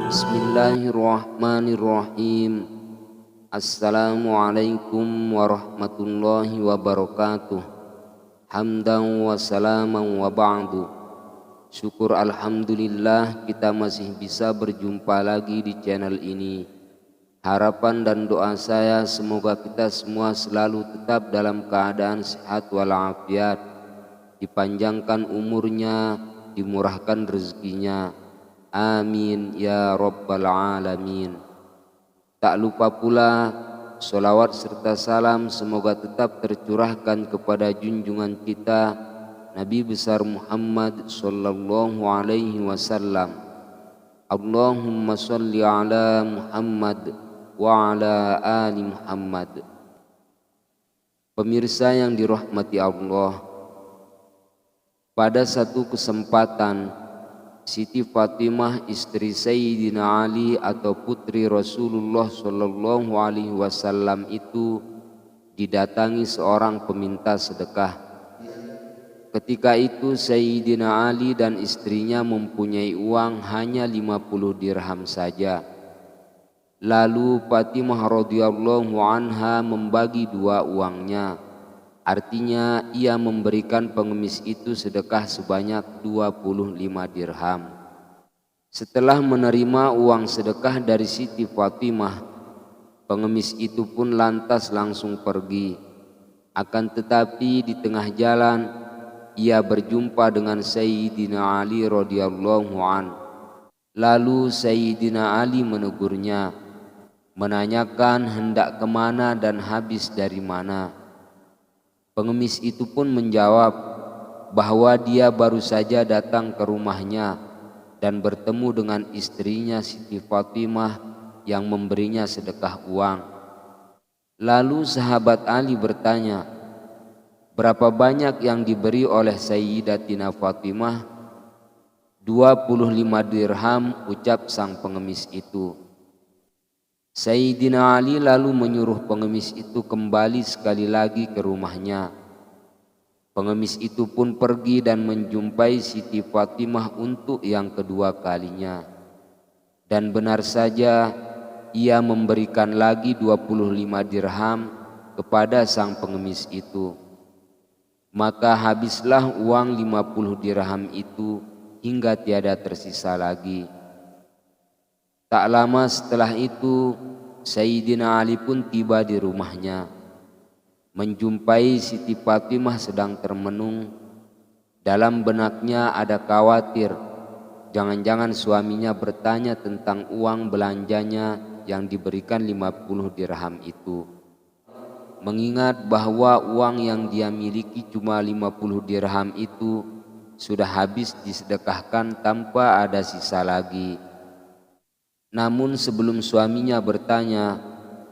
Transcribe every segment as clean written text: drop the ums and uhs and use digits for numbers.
Bismillahirrahmanirrahim. Assalamualaikum warahmatullahi wabarakatuh. Hamdan wa salaman wa ba'du. Syukur alhamdulillah kita masih bisa berjumpa lagi di channel ini. Harapan dan doa saya semoga kita semua selalu tetap dalam keadaan sehat walafiat, dipanjangkan umurnya, dimurahkan rezekinya. Amin ya rabbal alamin. Tak lupa pula sholawat serta salam semoga tetap tercurahkan kepada junjungan kita Nabi besar Muhammad sallallahu alaihi wasallam. Allahumma sholli ala Muhammad wa ala ali Muhammad. Pemirsa yang dirahmati Allah, pada satu kesempatan Siti Fatimah istri Sayyidina Ali atau putri Rasulullah sallallahu alaihi wasallam itu didatangi seorang peminta sedekah. Ketika itu Sayyidina Ali dan istrinya mempunyai uang hanya 50 dirham saja. Lalu Fatimah radhiyallahu anha membagi dua uangnya. Artinya ia memberikan pengemis itu sedekah sebanyak 25 dirham. Setelah menerima uang sedekah dari Siti Fatimah, pengemis itu pun lantas langsung pergi. Akan tetapi di tengah jalan ia berjumpa dengan Sayyidina Ali radhiyallahu an. Lalu Sayyidina Ali menegurnya, menanyakan hendak kemana dan habis dari mana. Pengemis itu pun menjawab bahwa dia baru saja datang ke rumahnya dan bertemu dengan istrinya Siti Fatimah yang memberinya sedekah uang. Lalu sahabat Ali bertanya, berapa banyak yang diberi oleh Sayyidatina Fatimah? 25 dirham, ucap sang pengemis itu. Sayyidina Ali lalu menyuruh pengemis itu kembali sekali lagi ke rumahnya. Pengemis itu pun pergi dan menjumpai Siti Fatimah untuk yang kedua kalinya. Dan benar saja ia memberikan lagi 25 dirham kepada sang pengemis itu. Maka habislah uang 50 dirham itu hingga tiada tersisa lagi. Tak lama setelah itu Sayyidina Ali pun tiba di rumahnya. Menjumpai Siti Fatimah sedang termenung. Dalam benaknya ada khawatir, jangan-jangan suaminya bertanya tentang uang belanjanya yang diberikan 50 dirham itu. Mengingat bahwa uang yang dia miliki cuma 50 dirham itu sudah habis disedekahkan tanpa ada sisa lagi. Namun sebelum suaminya bertanya,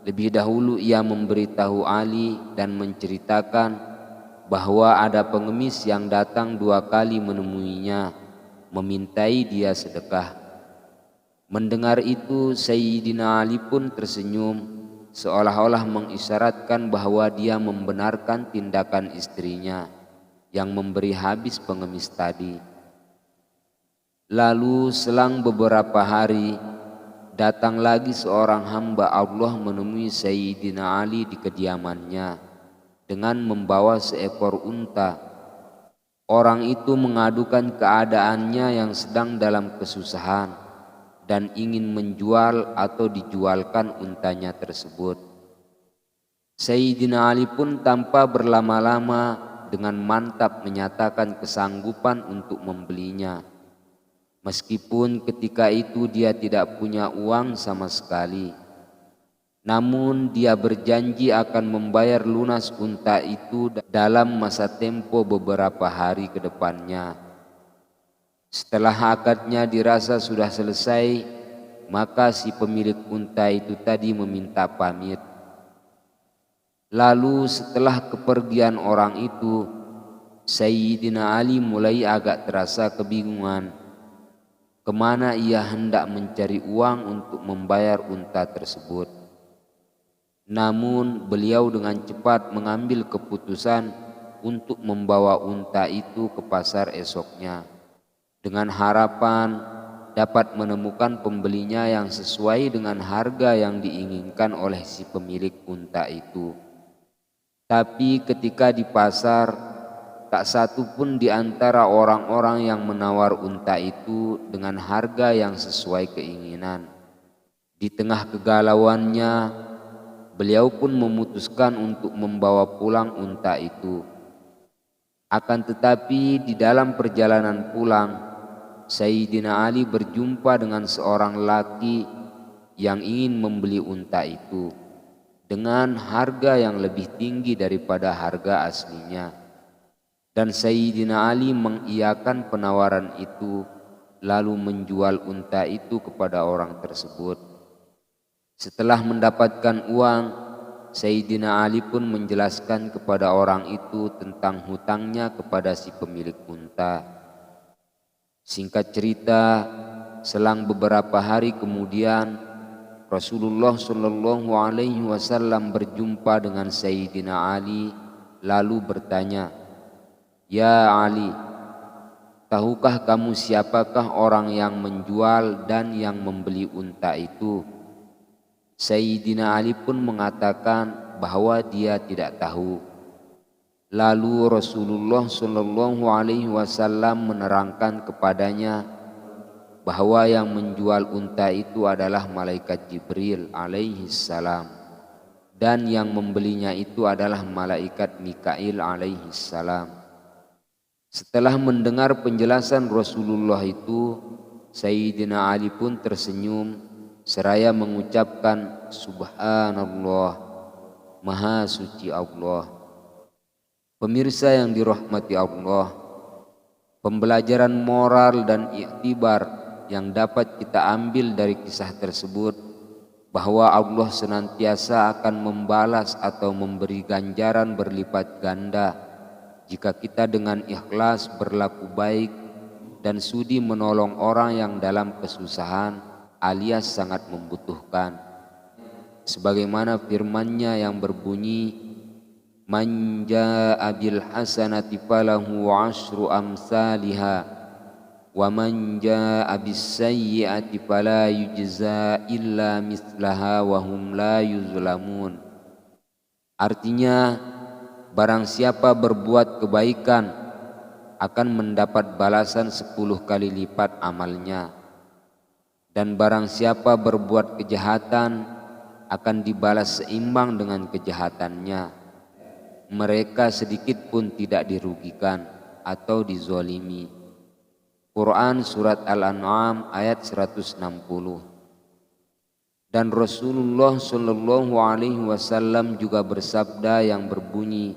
lebih dahulu ia memberitahu Ali dan menceritakan bahwa ada pengemis yang datang 2 kali menemuinya, memintai dia sedekah. Mendengar itu Sayyidina Ali pun tersenyum, seolah-olah mengisyaratkan bahwa dia membenarkan tindakan istrinya yang memberi habis pengemis tadi. Lalu selang beberapa hari, datang lagi seorang hamba Allah menemui Sayyidina Ali di kediamannya dengan membawa seekor unta. Orang itu mengadukan keadaannya yang sedang dalam kesusahan dan ingin menjual atau dijualkan untanya tersebut. Sayyidina Ali pun tanpa berlama-lama dengan mantap menyatakan kesanggupan untuk membelinya. Meskipun ketika itu dia tidak punya uang sama sekali. Namun dia berjanji akan membayar lunas unta itu dalam masa tempo beberapa hari ke depannya. Setelah akadnya dirasa sudah selesai, maka si pemilik unta itu tadi meminta pamit. Lalu setelah kepergian orang itu, Sayyidina Ali mulai agak terasa kebingungan. Kemana ia hendak mencari uang untuk membayar unta tersebut. Namun beliau dengan cepat mengambil keputusan untuk membawa unta itu ke pasar esoknya. dengan harapan dapat menemukan pembelinya yang sesuai dengan harga yang diinginkan oleh si pemilik unta itu. Tapi ketika di pasar, tak satu pun di antara orang-orang yang menawar unta itu dengan harga yang sesuai keinginan. Di tengah kegalauannya, beliau pun memutuskan untuk membawa pulang unta itu. Akan tetapi di dalam perjalanan pulang, Sayyidina Ali berjumpa dengan seorang laki yang ingin membeli unta itu dengan harga yang lebih tinggi daripada harga aslinya. Dan Sayyidina Ali mengiyakan penawaran itu, lalu menjual unta itu kepada orang tersebut. Setelah mendapatkan uang, Sayyidina Ali pun menjelaskan kepada orang itu tentang hutangnya kepada si pemilik unta. Singkat cerita, selang beberapa hari kemudian, Rasulullah Shallallahu Alaihi Wasallam berjumpa dengan Sayyidina Ali, lalu bertanya, "Ya Ali, tahukah kamu siapakah orang yang menjual dan yang membeli unta itu?" Sayyidina Ali pun mengatakan bahwa dia tidak tahu. Lalu Rasulullah Shallallahu Alaihi Wasallam menerangkan kepadanya bahwa yang menjual unta itu adalah malaikat Jibril alaihi salam dan yang membelinya itu adalah malaikat Mikail alaihi salam. Setelah mendengar penjelasan Rasulullah itu, Sayyidina Ali pun tersenyum seraya mengucapkan Subhanallah, Maha Suci Allah. Pemirsa yang dirahmati Allah, pembelajaran moral dan iktibar yang dapat kita ambil dari kisah tersebut bahwa Allah senantiasa akan membalas atau memberi ganjaran berlipat ganda jika kita dengan ikhlas berlaku baik dan sudi menolong orang yang dalam kesusahan alias sangat membutuhkan. Sebagaimana firman-Nya yang berbunyi, "Man jaa'a bil hasanati falahu 'asyru amsalihha wa man jaa'a bis sayyi'ati fala yujza illa mislaha wa hum la yuzlamun." Artinya, barang siapa berbuat kebaikan akan mendapat balasan 10 kali lipat amalnya. Dan barang siapa berbuat kejahatan akan dibalas seimbang dengan kejahatannya. Mereka sedikit pun tidak dirugikan atau dizolimi. Quran Surat Al-An'am ayat 160. Dan Rasulullah Shallallahu Alaihi Wasallam juga bersabda yang berbunyi,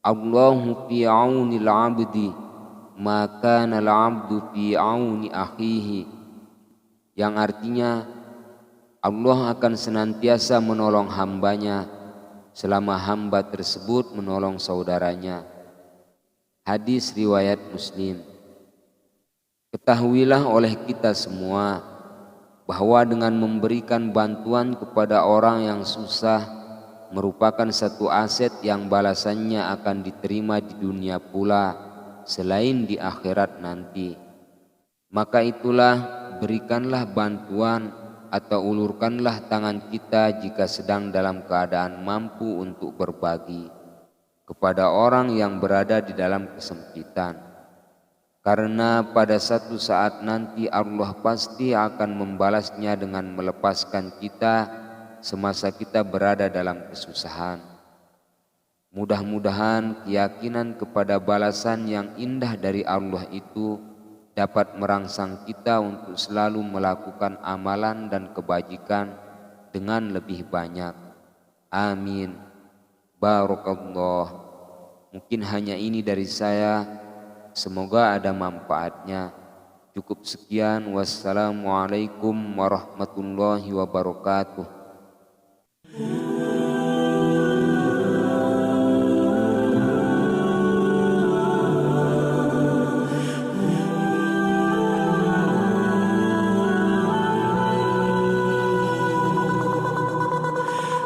"Allahu fi aunil abdi, maka nal abdu fi auni akhihi." Yang artinya Allah akan senantiasa menolong hambanya selama hamba tersebut menolong saudaranya. Hadis riwayat Muslim. Ketahuilah oleh kita semua bahwa dengan memberikan bantuan kepada orang yang susah merupakan satu aset yang balasannya akan diterima di dunia pula selain di akhirat nanti. Maka itulah, berikanlah bantuan atau ulurkanlah tangan kita jika sedang dalam keadaan mampu untuk berbagi kepada orang yang berada di dalam kesempitan. Karena pada satu saat nanti Allah pasti akan membalasnya dengan melepaskan kita semasa kita berada dalam kesusahan. Mudah-mudahan keyakinan kepada balasan yang indah dari Allah itu dapat merangsang kita untuk selalu melakukan amalan dan kebajikan dengan lebih banyak. Amin. Barakallah. Mungkin hanya ini dari saya. Semoga ada manfaatnya. Cukup sekian. Wassalamualaikum warahmatullahi wabarakatuh.